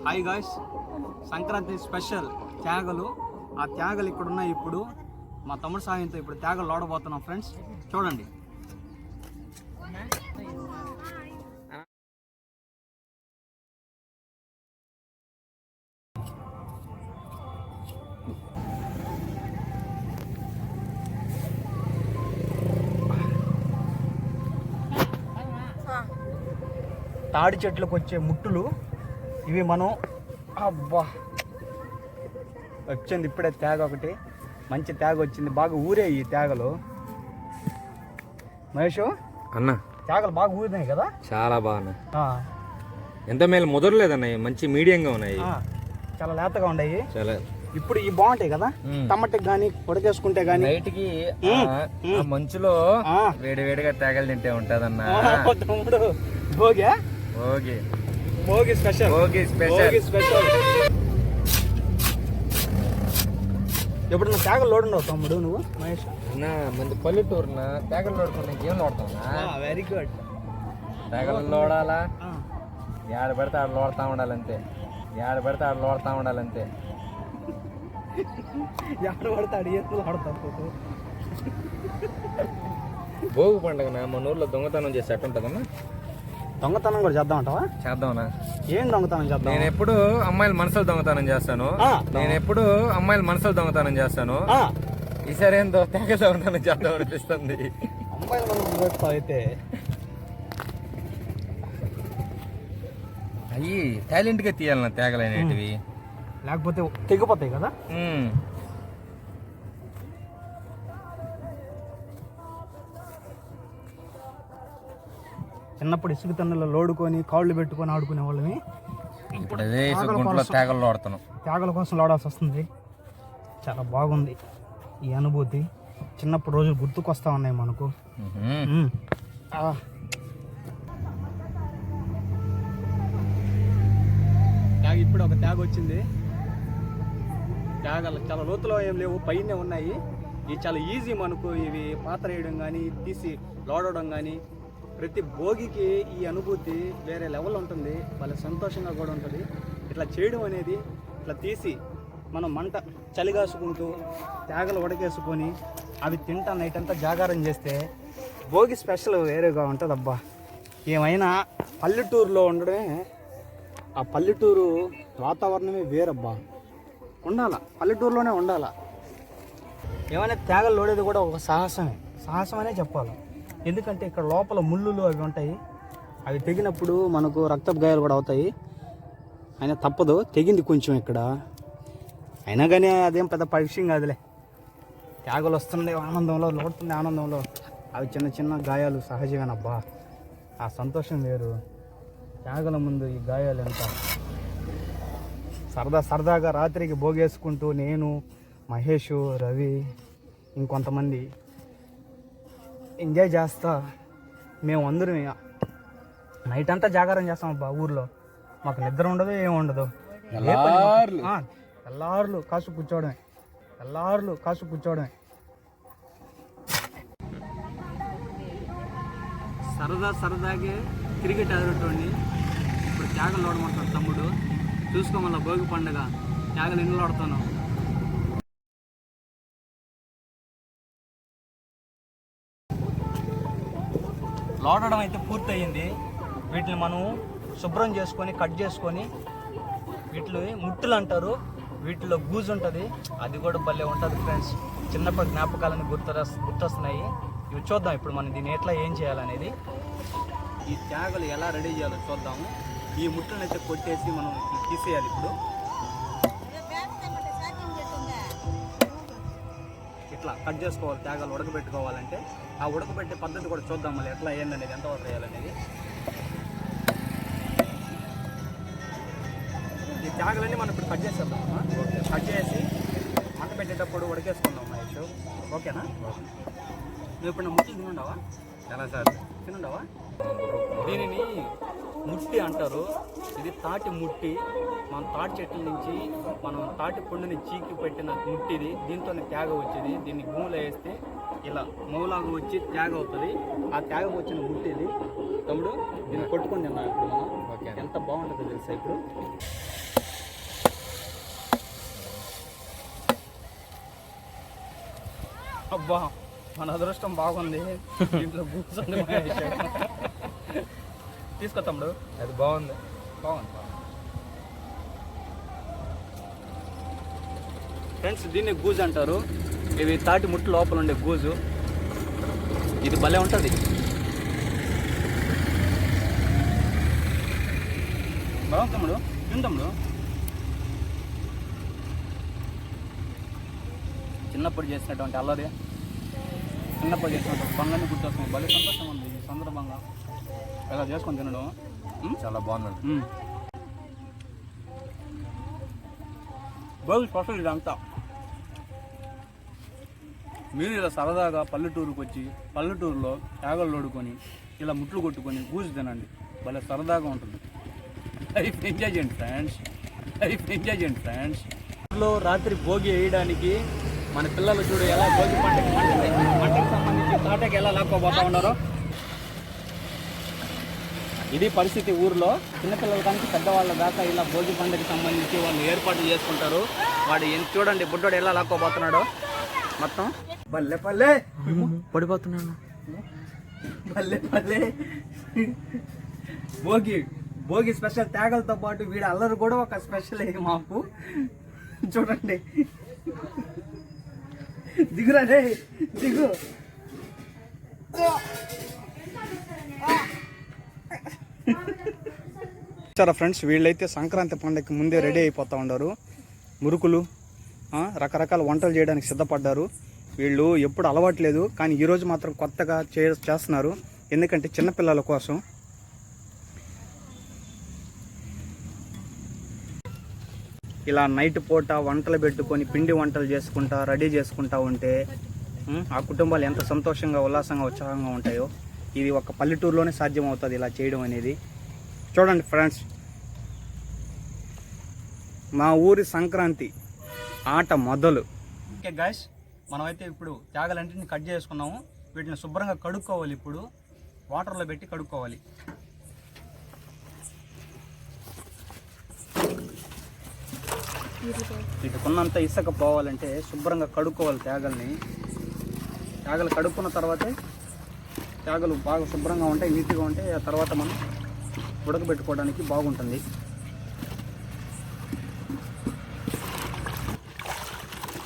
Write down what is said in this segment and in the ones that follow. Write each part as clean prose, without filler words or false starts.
Hi guys, Sankranti special త్యాగలు. ఆ త్యాగలు ఇక్కడ ఉన్నాయి. ఇప్పుడు మా తమ్ముడు సాయంతో ఇప్పుడు త్యాగలు లోడబోతున్నాం ఫ్రెండ్స్, చూడండి. తాడి చెట్లకు వచ్చే ముట్టులు ఇవి. మనం అబ్బా వచ్చింది ఇప్పుడే తేగ ఒకటి, మంచి తేగ వచ్చింది. బాగా ఊరే ఈ తేగలు. మహేష్ అన్న, తేగలు బాగా ఊరినాయి కదా, చాలా బాగున్నాయి. ఎంత మేలు ముదరలేదన్నాయి, మంచి మీడియంగా ఉన్నాయి, చాలా లేతగా ఉన్నాయి. చాలా ఇప్పుడు ఇవి బాగుంటాయి కదా, టమాటాకి కానీ ఉడకేసుకుంటే కానీ నైట్కి మంచులో వేడి వేడిగా తేగలు తింటే ఉంటదన్న. తమ్ముడు Bhogi Bhogi Bhogi special, Bhogi special, special. ఎప్పుడు తేగలు లోడ్ ఉండవు తమ్ముడు నువ్వు మహేష్? అన్న మంది పల్లెటూరున తేగలు లోడుకున్నా ఏం లోడుతున్నా. Very good. తేగలు లోడాలా, ఏడ పడితే ఆడ లోడుతూ ఉండాలంతే, ఏడ పడితే ఆడ లోడుతూ ఉండాలంతే. ఎక్కడ పడతాడు ఆడతాడు. భోగి పండుగ మన ఊర్లో దొంగతనం చేసి ఎట్టుంటదన్నా? దొంగతనం కూడా చేద్దామంటావా? చేద్దామన్నా. ఏం దొంగతనం చేద్దాం? నేను ఎప్పుడు అమ్మాయిల మనసులు దొంగతనం చేస్తాను. నేను ఎప్పుడు అమ్మాయిల మనసులు దొంగతనం చేస్తాను. ఈసారి ఏందో తేగ దొంగతనం చేద్దాం అనిపిస్తుంది. అమ్మాయిల మనసు అయితే అయ్యి టాలెంట్ గా తీయాలన్నా తేగలు అనేటివి, లేకపోతే తెగిపోతాయి కదా. చిన్నప్పుడు ఇసుక తన్నులో లోడుకొని కాళ్ళు పెట్టుకొని ఆడుకునే వాళ్ళని. ఇప్పుడు అదే తేగలు లోడుతున్నాం. తేగల కోసం లోడాల్సి వస్తుంది. చాలా బాగుంది ఈ అనుభూతి. చిన్నప్పుడు రోజులు గుర్తుకొస్తా ఉన్నాయి మనకు. ట్యాగ్ ఇప్పుడు ఒక ట్యాగ్ వచ్చింది. ట్యాగలు చాలా లోతులో ఏం లేవు, పైనే ఉన్నాయి. ఇవి చాలా ఈజీ మనకు. ఇవి పాత్ర వేయడం కానీ, తీసి లోడడం కానీ, ప్రతి భోగికి ఈ అనుభూతి వేరే లెవెల్ ఉంటుంది. వాళ్ళ సంతోషంగా కూడా ఉంటుంది. ఇట్లా చేయడం అనేది, ఇట్లా తీసి మనం మంట చలిగాసుకుంటూ తేగలు ఉడకేసుకొని అవి తింటా నైట్ అంతా జాగారం చేస్తే భోగి స్పెషల్ వేరేగా ఉంటుంది. అబ్బా, ఏమైనా పల్లెటూరులో ఉండడమే, ఆ పల్లెటూరు వాతావరణమే వేరబ్బా. ఉండాల, పల్లెటూరులోనే ఉండాల. ఏమైనా తేగలు లోడేది కూడా ఒక సాహసం అనే చెప్పాలి. ఎందుకంటే ఇక్కడ లోపల ముళ్ళులు అవి ఉంటాయి. అవి తెగినప్పుడు మనకు రక్తపు గాయాలు కూడా అవుతాయి. అయినా తప్పదు, తెగింది కొంచెం ఇక్కడ. అయినా కానీ అదేం పెద్ద విషయం కాదులే. త్యాగలు వస్తుండే ఆనందంలో, లోడుతుండే ఆనందంలో అవి చిన్న చిన్న గాయాలు సహజమేనబ్బా. ఆ సంతోషం వేరు. త్యాగల ముందు ఈ గాయాలు ఎంత సరదాగా రాత్రికి భోగేసుకుంటూ నేను, మహేష్, రవి, ఇంకొంతమంది ఎంజాయ్ చేస్తా మేము అందరం నైట్ అంతా జాగారం చేస్తాం అబ్బా. ఊర్లో మాకు నిద్ర ఉండదు, ఏముండదు. తెల్లార్లు కాసు కూర్చోవడమే. సరదాగే క్రికెట్ ఆడేటోడిని ఇప్పుడు త్యాగలు లోడమంటాడు తమ్ముడు. చూసుకోమల్లా భోగి పండుగ త్యాగలు ఎన్ని లోడతాను. లోడడం అయితే పూర్తయింది. వీటిని మనం శుభ్రం చేసుకొని కట్ చేసుకొని, వీటిని ముట్టులు అంటారు. వీటిలో గూజు ఉంటుంది, అది కూడా భలే ఉంటుంది ఫ్రెండ్స్. చిన్నప్పటి జ్ఞాపకాలను గుర్తొస్తున్నాయి. ఇవి చూద్దాం ఇప్పుడు మనం దీన్ని ఎట్లా ఏం చేయాలనేది. ఈ త్యాగలు ఎలా రెడీ చేయాలో చూద్దాము. ఈ ముట్టులను అయితే కొట్టేసి మనం తీసేయాలి. ఇప్పుడు ఇట్లా కట్ చేసుకోవాలి. త్యాగాలు ఉడకబెట్టుకోవాలంటే ఆ ఉడకబెట్టే పద్ధతి కూడా చూద్దాం మళ్ళీ ఎట్లా ఏందనేది, ఎంతవరకు వేయాలనేది. ఈ త్యాగలన్నీ మనం ఇప్పుడు కట్ చేసేద్దాం. కట్ చేసి మంట పెట్టేటప్పుడు ఉడకేసుకుందాం మహేష్, ఓకేనా? నువ్వు ఇప్పుడు నా ముట్టి తినుండవా? చాలా సార్ తినుండవా? దీనిని ముట్టి అంటారు. ఇది తాటి ముట్టి. మన తాటి చెట్ల నుంచి మనం తాటి పండుని చీకి పెట్టిన ముట్టిది. దీంతోనే త్యాగ వచ్చేది. దీన్ని భూమిలో వేస్తే ఇలా మూలాగా వచ్చి త్యాగ అవుతుంది. ఆ త్యాగం వచ్చిన ముట్టిది తమ్ముడు. దీన్ని కొట్టుకొని తిన్నాం ఇప్పుడు మనం. ఎంత బాగుంటుందో తెలుసా ఇప్పుడు. అబ్బా మన అదృష్టం బాగుంది, ఇంట్లో కూర్చొని తీసుకో తమ్ముడు. అది బాగుంది. బాగుంది ఫ్రెండ్స్, దీన్ని గూజు అంటారు. ఇవి తాటి ముట్టు లోపల ఉండే గూజు. ఇది భలే ఉంటుంది. బాగుంది తమ్ముడు, ఏం తమ్ముడు? చిన్నప్పుడు చేసినటువంటి అల్లరి, చిన్నప్పుడు చేసినటువంటి పనులన్నీ గుర్తొస్తుంది. భలే సంతోషం ఉంది ఈ సందర్భంగా ఇలా చేసుకొని తినడం. చాలా బాగుంది. భోగి స్పెషల్ ఇదంతా. మీరు ఇలా సరదాగా పల్లెటూరుకు వచ్చి పల్లెటూరులో తేగలు లోడుకొని ఇలా ముట్లు కొట్టుకొని గూజు తినండి, భలే సరదాగా ఉంటుంది. లైఫ్ ఎంజాయ్ చేయండి ఫ్రెండ్స్, లైఫ్ ఎంజాయ్ చేయండి ఫ్రెండ్స్. ఊళ్ళో రాత్రి భోగి వేయడానికి మన పిల్లలు చూడు ఎలా భోగి పంటకి సంబంధించి తాటకి ఎలా లాక్కోబోతా ఉన్నారో. ఇది పరిస్థితి ఊర్లో. చిన్నపిల్లల కానీ పెద్దవాళ్ళ దాకా ఇలా భోగి పండుగకి సంబంధించి వాళ్ళు ఏర్పాట్లు చేసుకుంటారు. వాడు చూడండి బుడ్డోడు ఎలా లాక్కోబోతున్నాడో మొత్తం. పల్లె పల్లె పడిపోతున్నాను. పల్లె పల్లె భోగి భోగి స్పెషల్ తేగలతో పాటు వీడి అల్లరి కూడా ఒక స్పెషల్ మాకు. చూడండి, దిగురా రే, దిగు. సరే ఫ్రెండ్స్, వీళ్ళైతే సంక్రాంతి పండుగకి ముందే రెడీ అయిపోతూ ఉన్నారు. మురుకులు, రకరకాల వంటలు చేయడానికి సిద్ధపడ్డారు. వీళ్ళు ఎప్పుడు అలవాట్లేదు, కానీ ఈరోజు మాత్రం కొత్తగా చేస్తున్నారు. ఎందుకంటే చిన్నపిల్లల కోసం. ఇలా నైట్ పూట వంటలు పెట్టుకొని పిండి వంటలు చేసుకుంటా రెడీ చేసుకుంటా ఉంటే ఆ కుటుంబాలు ఎంత సంతోషంగా ఉల్లాసంగా ఉత్సాహంగా ఉంటాయో. ఇది ఒక పల్లెటూరులోనే సాధ్యం అవుతుంది ఇలా చేయడం అనేది. చూడండి ఫ్రెండ్స్, మా ఊరి సంక్రాంతి ఆట మొదలు. ఓకే గాయ్స్, మనమైతే ఇప్పుడు తేగలంటిని కట్ చేసుకున్నాము. వీటిని శుభ్రంగా కడుక్కోవాలి. ఇప్పుడు వాటర్లో పెట్టి కడుక్కోవాలి. వీటికున్నంత ఇసుక పోవాలంటే శుభ్రంగా కడుక్కోవాలి తేగల్ని. తేగలు కడుక్కున్న తర్వాతే తేగలు బాగా శుభ్రంగా ఉంటాయి, నీట్గా ఉంటాయి. ఆ తర్వాత మనం ఉడకబెట్టుకోవడానికి బాగుంటుంది.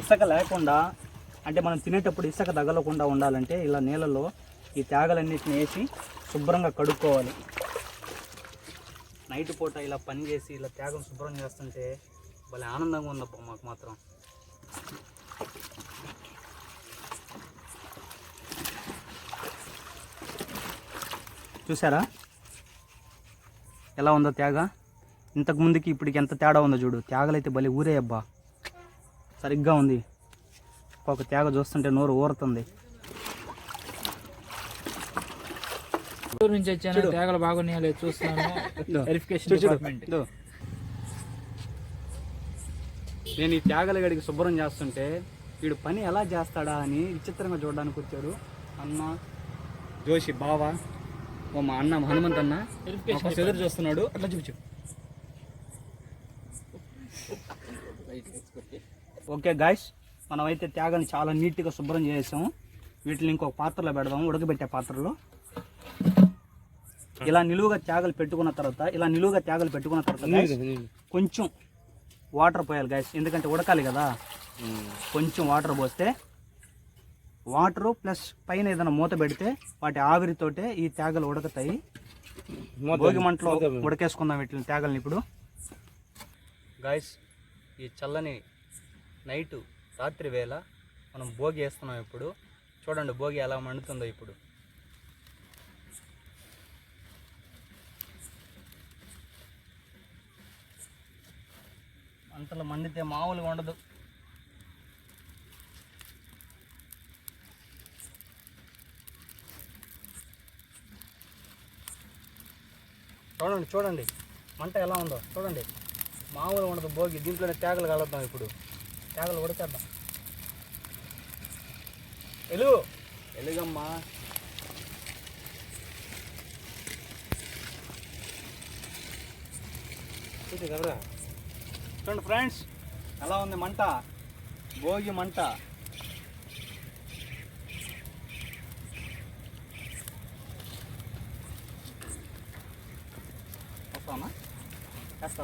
ఇసుక లేకుండా, అంటే మనం తినేటప్పుడు ఇసుక తగలకుండా ఉండాలంటే ఇలా నీళ్ళలో ఈ తేగలన్నిటిని వేసి శుభ్రంగా కడుక్కోవాలి. నైట్ పూట ఇలా పని చేసి ఇలా తేగను శుభ్రం చేస్తుంటే భలే ఆనందంగా ఉందబ్బా మాకు మాత్రం. చూసారా ఎలా ఉందో తేగ? ఇంతకు ముందుకి ఇప్పటికి ఎంత తేడా ఉందో చూడు. తేగలైతే భలే ఊరే అబ్బా, సరిగ్గా ఉంది. ఒక తేగ చూస్తుంటే నోరు ఊరుతుంది. ఊరు నుంచి వచ్చాను, తేగలు బాగున్నాయో లేదు చూస్తాను. Verification department. నేను ఈ తేగల గడికి శుభ్రం చేస్తుంటే వీడు పని ఎలా చేస్తాడా అని విచిత్రంగా చూడడానికి వచ్చాడు అన్న జోషి బావ. ఓ మా అన్న హనుమంత్ అన్న ఎదురు చూస్తున్నాడు. అట్లా చూపించు. ఓకే గాయ్స్, మనమైతే తేగని చాలా నీట్గా శుభ్రం చేసాము. వీటిని ఇంకొక పాత్రలో పెడదాము, ఉడకబెట్టే పాత్రలో. ఇలా నిలువుగా తేగలు పెట్టుకున్న తర్వాత కొంచెం వాటర్ పోయాలి గాయస్, ఎందుకంటే ఉడకాలి కదా. కొంచెం వాటర్ పోస్తే, వాటరు ప్లస్ పైన ఏదైనా మూత పెడితే వాటి ఆవిరితోటే ఈ తేగలు ఉడకతాయి. భోగి మంటలో ఉడకేసుకుందాం వీటిని తేగల్ని ఇప్పుడు. గాయస్, ఈ చల్లని నైటు రాత్రి వేళ మనం భోగి వేస్తున్నాం ఇప్పుడు. చూడండి భోగి ఎలా మండుతుందో ఇప్పుడు. అంతలో మండితే మామూలుగా ఉండదు. చూడండి మంట ఎలా ఉందో చూడండి, మామూలుగా ఉండదు భోగి. దీంట్లోనే తేగలు కలుద్దాం ఇప్పుడు. తేగలు ఉడకేద్దాం. ఎలుగమ్మా. చూడండి ఫ్రెండ్స్ ఎలా ఉంది మంట, భోగి మంట. కాస్త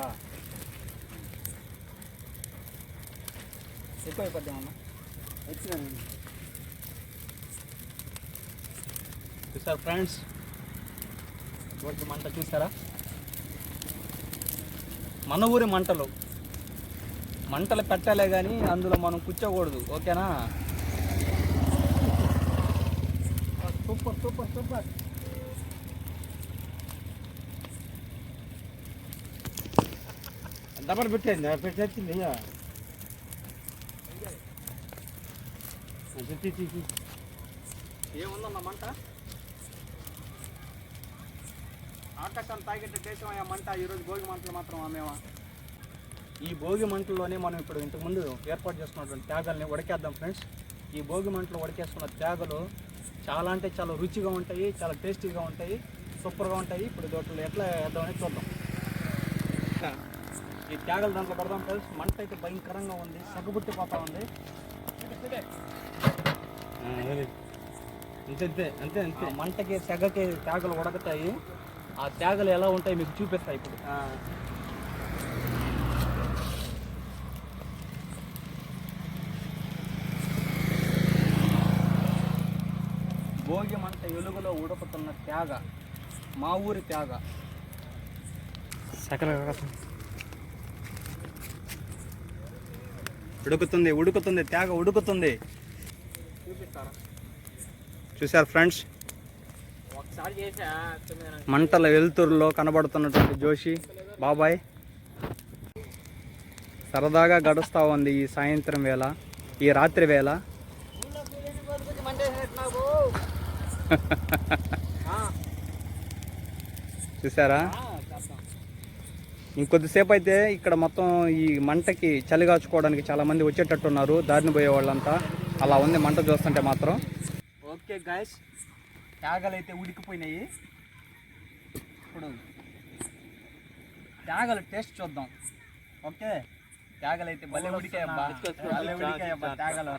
ఎక్కువ అయిపోద్దామన్నా వచ్చినాను. చూసారు ఫ్రెండ్స్, రోజు మంట చూసారా? మన ఊరి మంటలు పెట్టాలే కానీ అందులో మనం కూర్చోకూడదు, ఓకేనా? Super super super. డబల్ పెట్టేది పెట్టేసింది. ఏముందన్న మంట? ఆకాశాన్ని తాగేట్టు దేశమయ్యా మంట. ఈరోజు భోగి మంటలు మాత్రం ఆమెవా. ఈ భోగి మంటల్లోనే మనం ఇప్పుడు ఇంతకుముందు ఏర్పాటు చేసుకున్నటువంటి త్యాగాల్ని ఉడకేద్దాం ఫ్రెండ్స్. ఈ భోగి మంటలు ఉడకేసుకున్న త్యాగలు చాలా అంటే చాలా రుచిగా ఉంటాయి, చాలా టేస్టీగా ఉంటాయి, సూపర్గా ఉంటాయి. ఇప్పుడు దోటలు ఎట్లా వేద్దామని చూద్దాం. ఈ త్యాగలు దాంట్లో పడదాం ఫ్రెండ్స్. మంట అయితే భయంకరంగా ఉంది, సగ్గుబుట్టిపోతా ఉంది. అంతే అంతే అంతే అంతే. మంటకి సెగకి త్యాగలు ఉడకతాయి. ఆ త్యాగలు ఎలా ఉంటాయి మీకు చూపిస్తాయి ఇప్పుడు. భోగి మంట ఎలుగులో ఉడుకుతున్న త్యాగ, మా ఊరి త్యాగ. ఉడుకుతుంది ఉడుకుతుంది త్యాగ ఉడుకుతుంది. చూపిస్తారా? చూసారు ఫ్రెండ్స్, ఒకసారి చేసా. మంటల వెలుతురులో కనబడుతున్నటువంటి జోషి బాబాయ్ సరదాగా గడుస్తూ ఉంది ఈ సాయంత్రం వేళ, ఈ రాత్రి వేళ. చూసారా? ఇంకొద్దిసేపు అయితే ఇక్కడ మొత్తం ఈ మంటకి చలి కాచుకోవడానికి చాలా మంది వచ్చేటట్టున్నారు, దారిని పోయే వాళ్ళంతా. అలా ఉంది మంట చూస్తుంటే మాత్రం. ఓకే గాయస్, త్యాగలు అయితే ఉడికిపోయినాయి. ఇప్పుడు త్యాగలు టేస్ట్ చూద్దాం. ఓకే, త్యాగలు అయితే భలే ఉడికాయబ్బా, భలే ఉడికాయబ్బా త్యాగలు.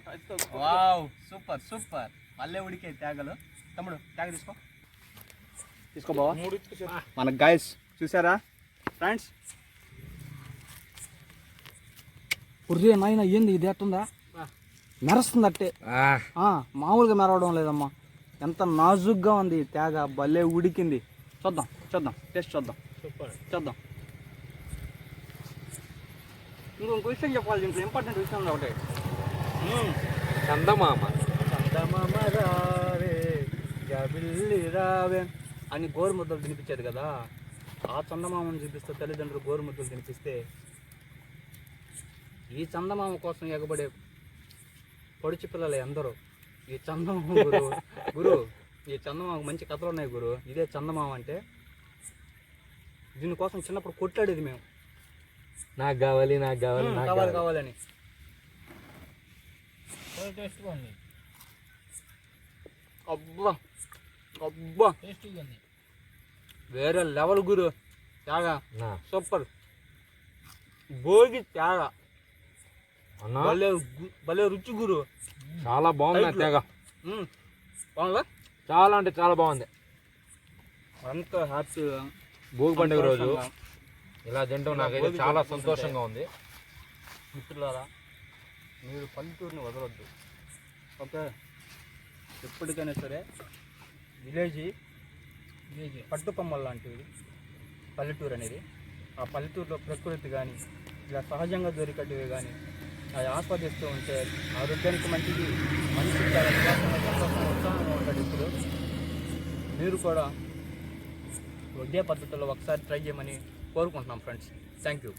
వావ్, సూపర్ సూపర్, భలే ఉడికాయి త్యాగలు. తమ్ముడు త్యాగ తీసుకో బావా. మన గాయస్ చూసారా ఫ్రెండ్స్? పుర్రే నాయన, ఏంది ఇది ఎట్టుందా? మెరుస్తుంది అట్టే, మామూలుగా మెరవడం లేదమ్మా. ఎంత నాజుగ్గా ఉంది త్యాగ, భలే ఉడికింది. చూద్దాం చూద్దాం, టేస్ట్ చూద్దాం, చూద్దాం. ఇంకొక విషయం చెప్పాలి, దీంట్లో ఇంపార్టెంట్ విషయం ఒకటి. చందమామ చందమామ రావే గబిల్లి రావే అని గోరుముద్దలు తినిపించేది కదా. ఆ చందమామను చూపిస్తే తల్లిదండ్రులు గోరుముద్దలు తినిపిస్తే, ఈ చందమామ కోసం ఎగబడే పొడిచి పిల్లలు అందరూ ఈ చందమామ గురు ఈ చందమామ మంచి కథలు ఉన్నాయి గురు. ఇదే చందమామ అంటే. దీనికోసం చిన్నప్పుడు కొట్లాడేది మేము, నాకు కావాలి నాకు కావాలి కావాలి కావాలని. అబ్బా అబ్బా, వేరే లెవెల్ గురు త్యాగ, సూపర్. భోగి త్యాగ భలే భలే రుచి గురు. చాలా బాగుంది త్యాగ, బాగుందా? చాలా అంటే చాలా బాగుంది. అంత హ్యాపీ. భోగి పండుగ రోజు ఇలా తింటాం నాకైతే చాలా సంతోషంగా ఉంది. మిత్రులారా, మీరు పల్లెటూరుని వదలొద్దు. ఓకే, ఎప్పటికైనా సరే విలేజ్ పట్టుకొమ్మల లాంటివి పల్లెటూరు అనేది. ఆ పల్లెటూరులో ప్రకృతి కానీ ఇలా సహజంగా దొరికేటివి కానీ అది ఆస్వాదిస్తూ ఉంటే ఆరోగ్యానికి మంచిది, మనిషికి చాలా ఉత్సాహంగా ఉంటాడు. ఇప్పుడు మీరు కూడా ఇదే పద్ధతిలో ఒకసారి ట్రై చేయమని కోరుకుంటున్నాం ఫ్రెండ్స్. Thank you.